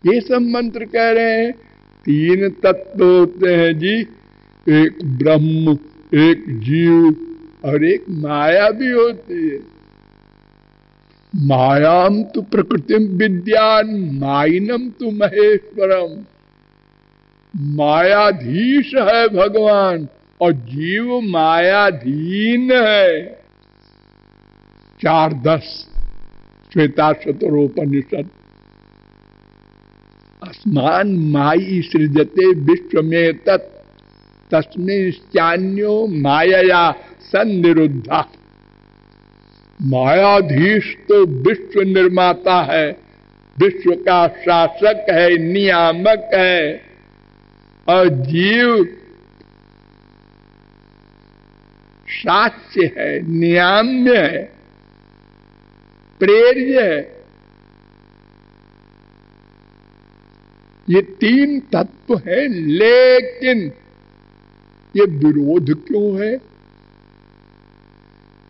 ये सब मंत्र कह रहे हैं। तीन तत्व होते हैं जी, एक ब्रह्म, एक जीव और एक माया भी होती है। मायाम तु प्रकृतिम विद्यान माइनम तु महेश्वरम। मायाधीश है भगवान और जीव मायाधीन है। 4:10 श्वेताश्वतरोपनिषद। अस्मान मायी सृजते विश्वमें तत् तस्मिंश्चान्यो मायया सन्निरुद्धा। मायाधीश तो विश्व निर्माता है, विश्व का शासक है, नियामक है, और जीव साक्ष्य है, नियाम्य है, प्रेर्य है। ये तीन तत्व हैं, लेकिन ये विरोध क्यों है?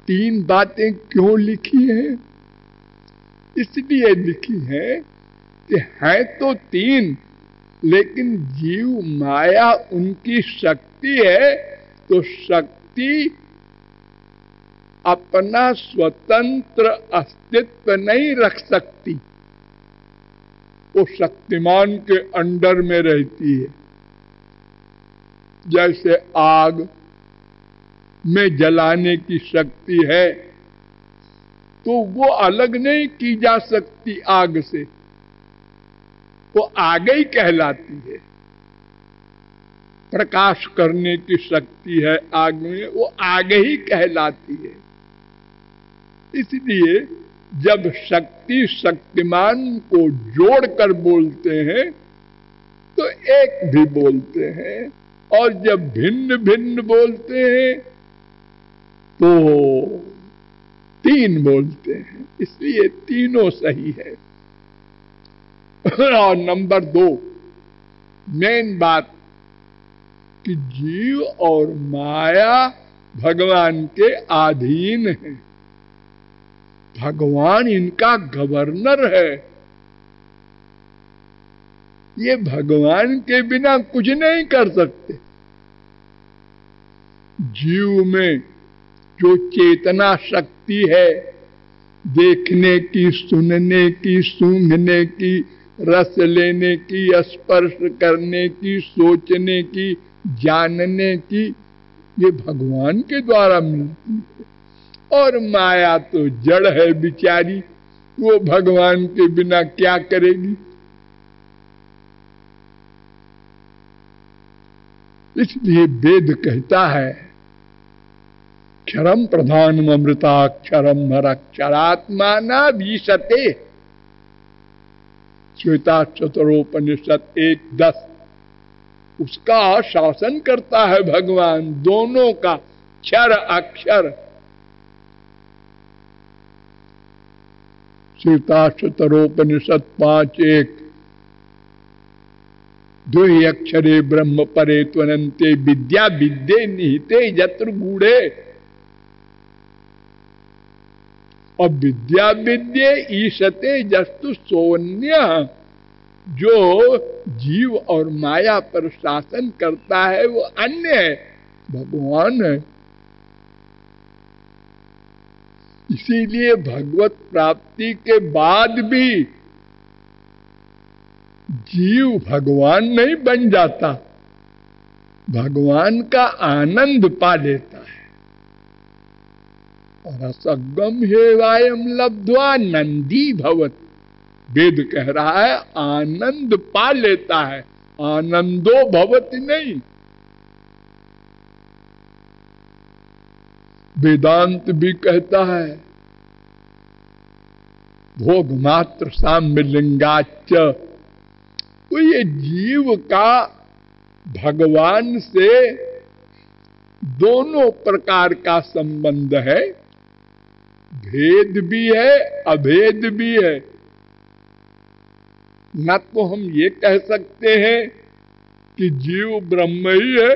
तीन बातें क्यों लिखी हैं? इसलिए लिखी है कि है तो तीन, लेकिन जीव माया उनकी शक्ति है, तो शक्ति अपना स्वतंत्र अस्तित्व नहीं रख सकती, वो शक्तिमान के अंडर में रहती है। जैसे आग में जलाने की शक्ति है, तो वो अलग नहीं की जा सकती आग से, वो आग ही कहलाती है। प्रकाश करने की शक्ति है आग में, वो आग ही कहलाती है। इसलिए जब शक्ति शक्तिमान को जोड़कर बोलते हैं तो एक भी बोलते हैं, और जब भिन्न भिन्न बोलते हैं तो तीन बोलते हैं। इसलिए तीनों सही है। और नंबर 2 मेन बात कि जीव और माया भगवान के अधीन है। भगवान इनका गवर्नर है। ये भगवान के बिना कुछ नहीं कर सकते। जीव में जो चेतना शक्ति है, देखने की, सुनने की, सूंघने की, रस लेने की, स्पर्श करने की, सोचने की, जानने की, ये भगवान के द्वारा मिलती है। और माया तो जड़ है बिचारी, वो भगवान के बिना क्या करेगी। इसलिए वेद कहता है क्षरम प्रधानम अमृताक्षरम हरक्षरात्माना भीषते। श्वेताश्वतरोपनिषद 1:10। उसका शासन करता है भगवान, दोनों का, क्षर अक्षर। श्वेताश्वतरोपनिषद 5:1। द्वे अक्षरे ब्रह्म परे त्वनन्ते विद्या विद्ये निहिते यत्र गूढ़े। और विद्या विद्ये ईशते जस्तु सोन्य। जो जीव और माया पर शासन करता है वो अन्य है, भगवान है। इसीलिए भगवत प्राप्ति के बाद भी जीव भगवान नहीं बन जाता, भगवान का आनंद पा लेता है। रसगम हेवायम लब्ध्वा नंदी भवत। वेद कह रहा है आनंद पा लेता है, आनंदो भवति नहीं। वेदांत भी कहता है भोग मात्र साम्य लिंगाच्च। तो ये जीव का भगवान से दोनों प्रकार का संबंध है, भेद भी है, अभेद भी है। न तो हम ये कह सकते हैं कि जीव ब्रह्म ही है,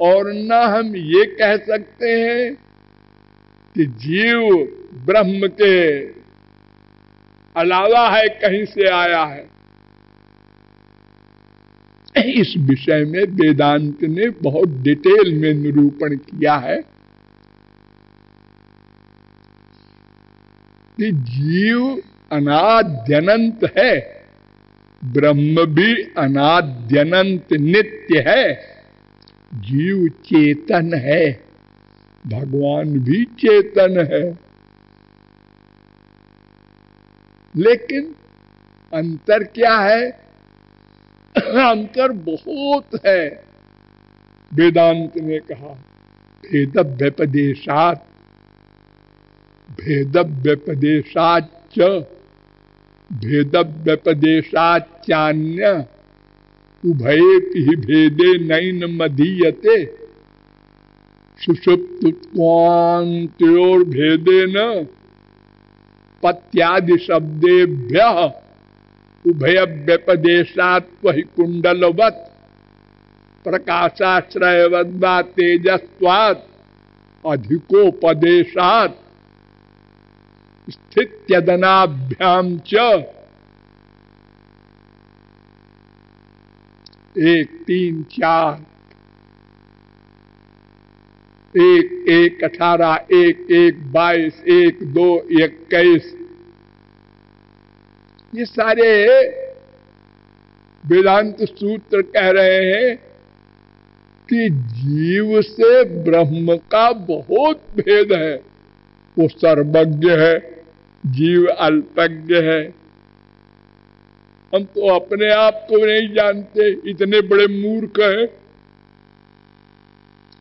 और न हम ये कह सकते हैं कि जीव ब्रह्म के अलावा है, कहीं से आया है। इस विषय में वेदांत ने बहुत डिटेल में निरूपण किया है कि जीव अनाद्यनंत है, ब्रह्म भी अनाद्यनंत नित्य है, जीव चेतन है, भगवान भी चेतन है। लेकिन अंतर क्या है? अंतर बहुत है। वेदांत ने कहा भेद व्यपदेशात, भेद व्यपदेशाच, भेद व्यपदेशाचान्य उभयेपि ही भेदे नैन मदीयते सुषुप्तोर भेदे न पत्यादि शब्देभ्यः उभय व्यपदेशात् वही कुंडलवत् प्रकाशाश्रयवद्वा तेजस्वात् अधिकोपदेशात् स्थित्यदनाभ्याम च 1, 3, 4 1, 1, 18 1, 1, 22 1, 2, 21 ये सारे वेदांत सूत्र कह रहे हैं कि जीव से ब्रह्म का बहुत भेद है। वो सर्वज्ञ है, जीव अल्पज्ञ है। हम तो अपने आप को नहीं जानते, इतने बड़े मूर्ख हैं,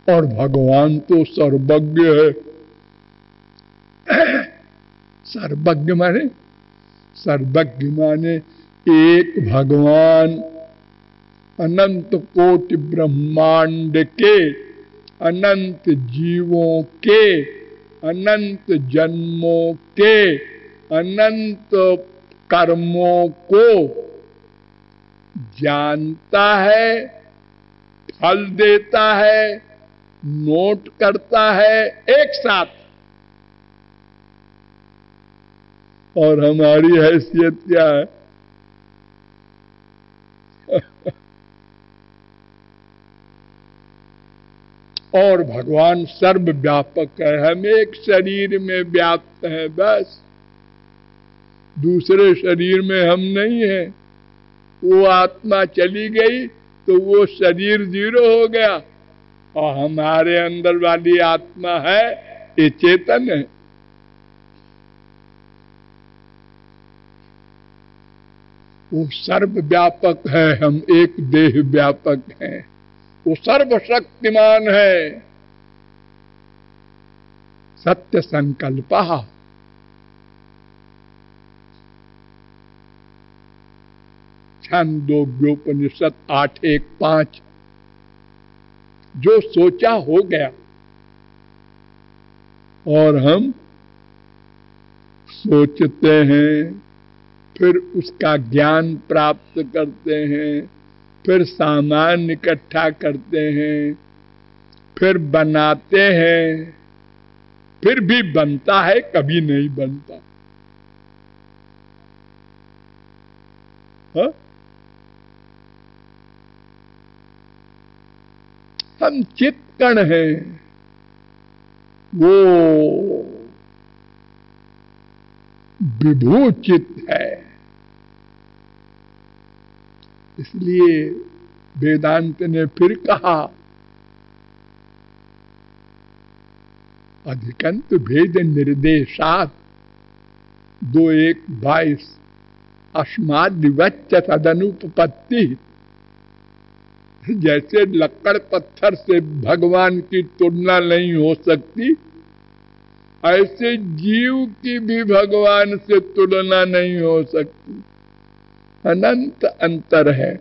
और भगवान तो सर्वज्ञ है। सर्वज्ञ माने, सर्वज्ञ माने एक भगवान अनंत कोटि ब्रह्मांड के, अनंत जीवों के, अनंत जन्मों के, अनंत कर्मों को जानता है, फल देता है, नोट करता है एक साथ। और हमारी हैसियत क्या है? और भगवान सर्वव्यापक है, हम एक शरीर में व्याप्त हैं बस, दूसरे शरीर में हम नहीं है। वो आत्मा चली गई तो वो शरीर जीरो हो गया, और हमारे अंदर वाली आत्मा है, ये चेतन है। वो सर्वव्यापक है, हम एक देह व्यापक हैं। वो सर्वशक्तिमान है। सत्य संकल्पः, छांदोग्योपनिषद 8:1-5, जो सोचा हो गया। और हम सोचते हैं, फिर उसका ज्ञान प्राप्त करते हैं, फिर सामान इकट्ठा करते हैं, फिर बनाते हैं, फिर भी बनता है, कभी नहीं बनता। हा? हम चित्कण हैं, वो विभू चित्त है। इसलिए वेदांत ने फिर कहा अधिकंत भेद निर्देशात 2:1-22 अस्माद् विवच्च तदनुपपत्ति। जैसे लक्कड़ पत्थर से भगवान की तुलना नहीं हो सकती, ऐसे जीव की भी भगवान से तुलना नहीं हो सकती। अनंत अंतर है।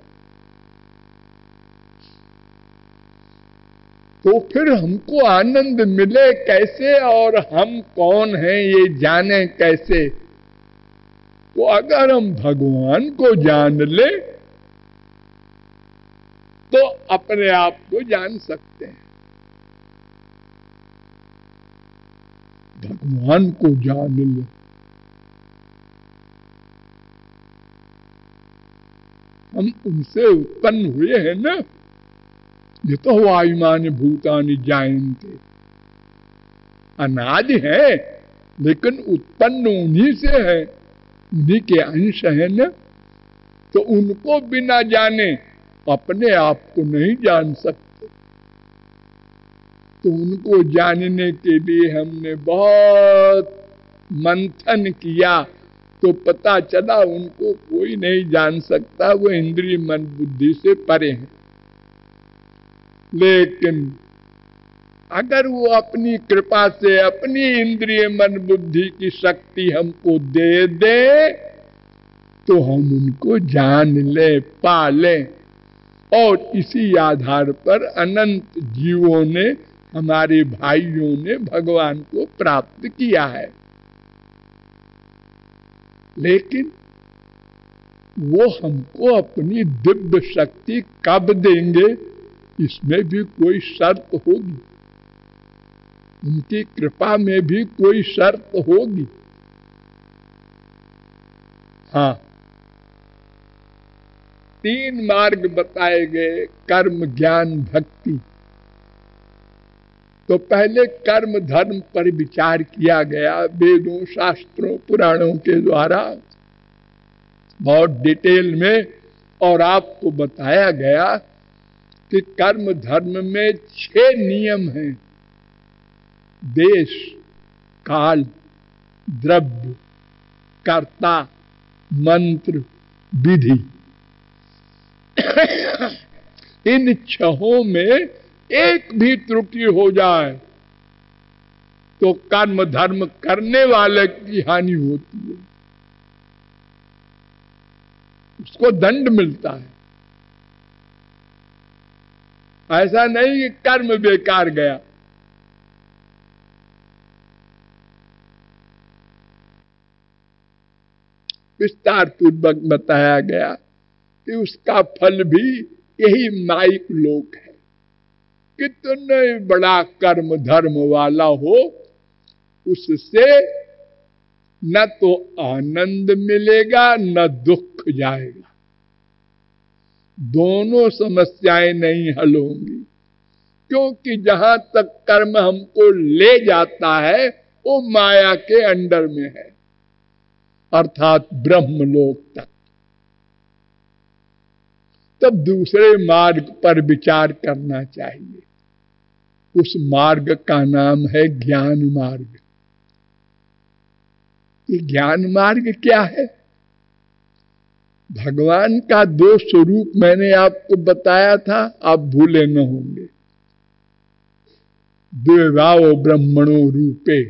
तो फिर हमको आनंद मिले कैसे, और हम कौन हैं ये जाने कैसे? तो अगर हम भगवान को जान ले तो अपने आप को जान सकते हैं। भगवान को जान ले, हम उनसे उत्पन्न हुए हैं ना। ये तो वायुमान भूतानि जायन्ते, अनादि है लेकिन उत्पन्न उन्हीं से है, उन्हीं के अंश है ना। तो उनको बिना जाने अपने आप को नहीं जान सकते। तो उनको जानने के लिए हमने बहुत मंथन किया, तो पता चला उनको कोई नहीं जान सकता, वो इंद्रिय मन बुद्धि से परे हैं। लेकिन अगर वो अपनी कृपा से अपनी इंद्रिय मन बुद्धि की शक्ति हमको दे दे तो हम उनको जान ले, पा ले। और इसी आधार पर अनंत जीवों ने, हमारे भाइयों ने भगवान को प्राप्त किया है। लेकिन वो हमको अपनी दिव्य शक्ति कब देंगे, इसमें भी कोई शर्त होगी, उनकी कृपा में भी कोई शर्त होगी। हाँ, 3 मार्ग बताए गए, कर्म ज्ञान भक्ति। तो पहले कर्म धर्म पर विचार किया गया वेदों शास्त्रों पुराणों के द्वारा बहुत डिटेल में, और आपको बताया गया कि कर्म धर्म में 6 नियम हैं। देश, काल, द्रव्य, कर्ता, मंत्र, विधि। इन 6 में एक भी त्रुटि हो जाए तो कर्म धर्म करने वाले की हानि होती है, उसको दंड मिलता है। ऐसा नहीं कि कर्म बेकार गया। विस्तार पूर्वक बताया गया कि उसका फल भी यही माइक लोक है। कितने बड़ा कर्म धर्म वाला हो, उससे न तो आनंद मिलेगा न दुख जाएगा, दोनों समस्याएं नहीं हल होंगी। क्योंकि जहां तक कर्म हमको ले जाता है वो माया के अंडर में है, अर्थात ब्रह्मलोक तक। तब दूसरे मार्ग पर विचार करना चाहिए। उस मार्ग का नाम है ज्ञान मार्ग। ये ज्ञान मार्ग क्या है? भगवान का 2 स्वरूप मैंने आपको बताया था, आप भूले न होंगे। देवाओ ब्रह्मणो रूपे,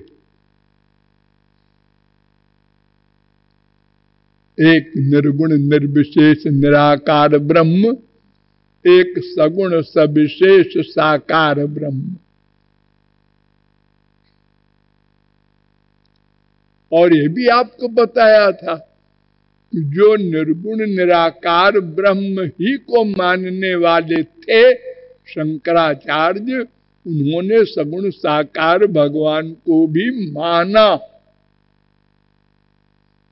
एक निर्गुण निर्विशेष निराकार ब्रह्म, एक सगुण सविशेष साकार ब्रह्म। और ये भी आपको बताया था कि जो निर्गुण निराकार ब्रह्म ही को मानने वाले थे शंकराचार्य, उन्होंने सगुण साकार भगवान को भी माना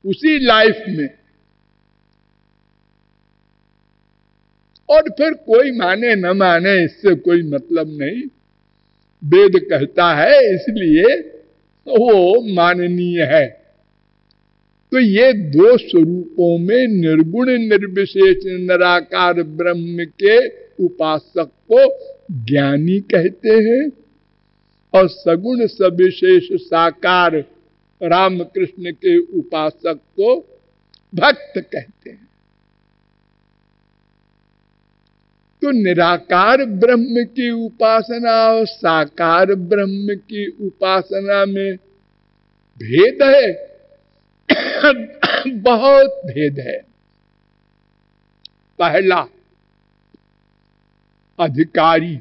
उसी लाइफ में। और फिर कोई माने न माने इससे कोई मतलब नहीं, वेद कहता है इसलिए वो माननीय है। तो ये 2 स्वरूपों में निर्गुण निर्विशेष निराकार ब्रह्म के उपासक को ज्ञानी कहते हैं और सगुण सविशेष साकार राम कृष्ण के उपासक को भक्त कहते हैं। तो निराकार ब्रह्म की उपासना और साकार ब्रह्म की उपासना में भेद है, बहुत भेद है। पहला, अधिकारी,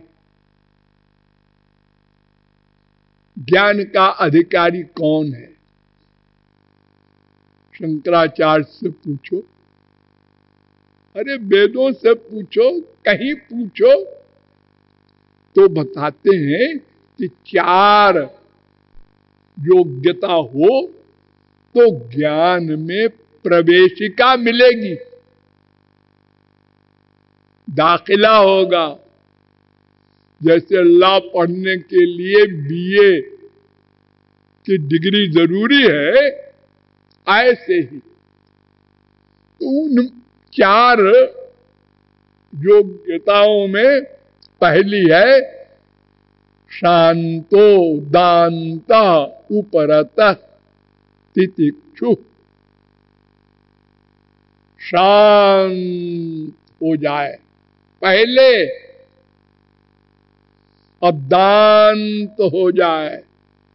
ज्ञान का अधिकारी कौन है? शंकराचार्य से पूछो, अरे वेदों से पूछो, कहीं पूछो तो बताते हैं कि 4 योग्यता हो तो ज्ञान में प्रवेशिका मिलेगी। दाखिला होगा। जैसे लॉ पढ़ने के लिए बीए की डिग्री जरूरी है, ऐसे ही उन 4 योग्यताओं में पहली है शांतो दांता उपरत तितिक्षु। शांत हो जाए पहले और दांत हो जाए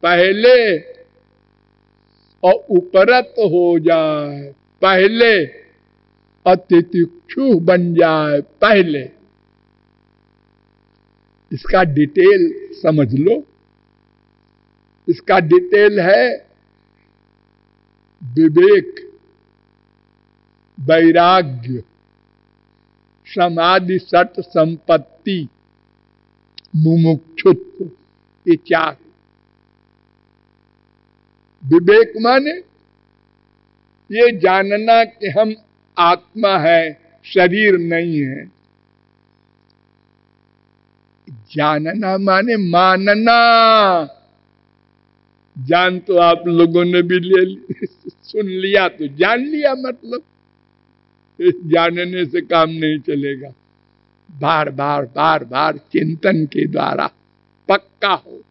पहले और उपरत हो जाए पहले और तितिक्षु बन जाए पहले। इसका डिटेल समझ लो। इसका डिटेल है विवेक, वैराग्य, समाधि, सत, संपत्ति, मुमुक्षुत्व, ये 4। विवेक माने ये जानना कि हम आत्मा है, शरीर नहीं है। जानना माने मानना। जान तो आप लोगों ने भी सुन लिया तो जान लिया, मतलब जानने से काम नहीं चलेगा। बार बार बार बार चिंतन के द्वारा पक्का हो।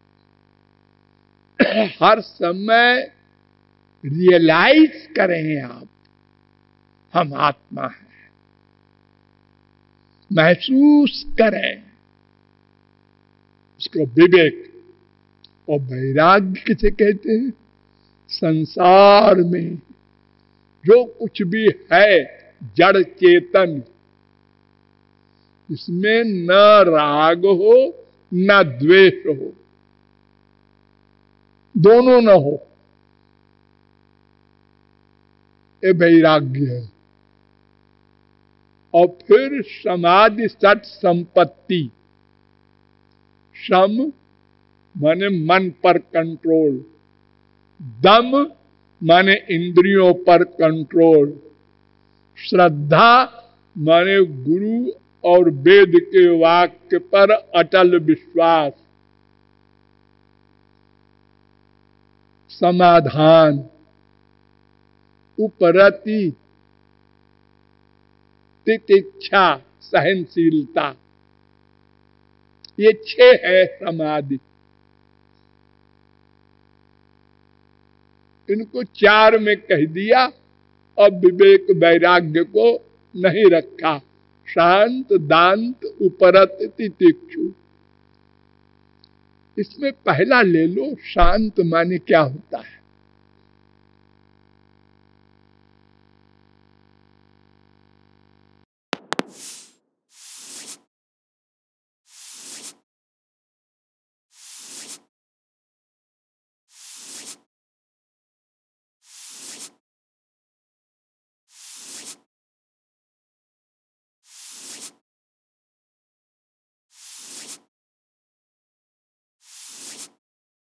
हर समय रियलाइज करें आप, हम आत्मा हैं, महसूस करें इसको। विवेक और वैराग्य किसे कहते हैं? संसार में जो कुछ भी है जड़ चेतन, इसमें न राग हो न द्वेष हो, दोनों न हो, ये वैराग्य है। और फिर समाधि, सत, संपत्ति। सम माने मन पर कंट्रोल, दम माने इंद्रियों पर कंट्रोल, श्रद्धा माने गुरु और वेद के वाक्य पर अटल विश्वास, समाधान, उपरति, तितिक्षा, सहनशीलता, ये 6 है समाधि। इनको 4 में कह दिया और विवेक वैराग्य को नहीं रखा। शांत, दांत, उपरत, तितिक्षु। इसमें पहला ले लो, शांत माने क्या होता है?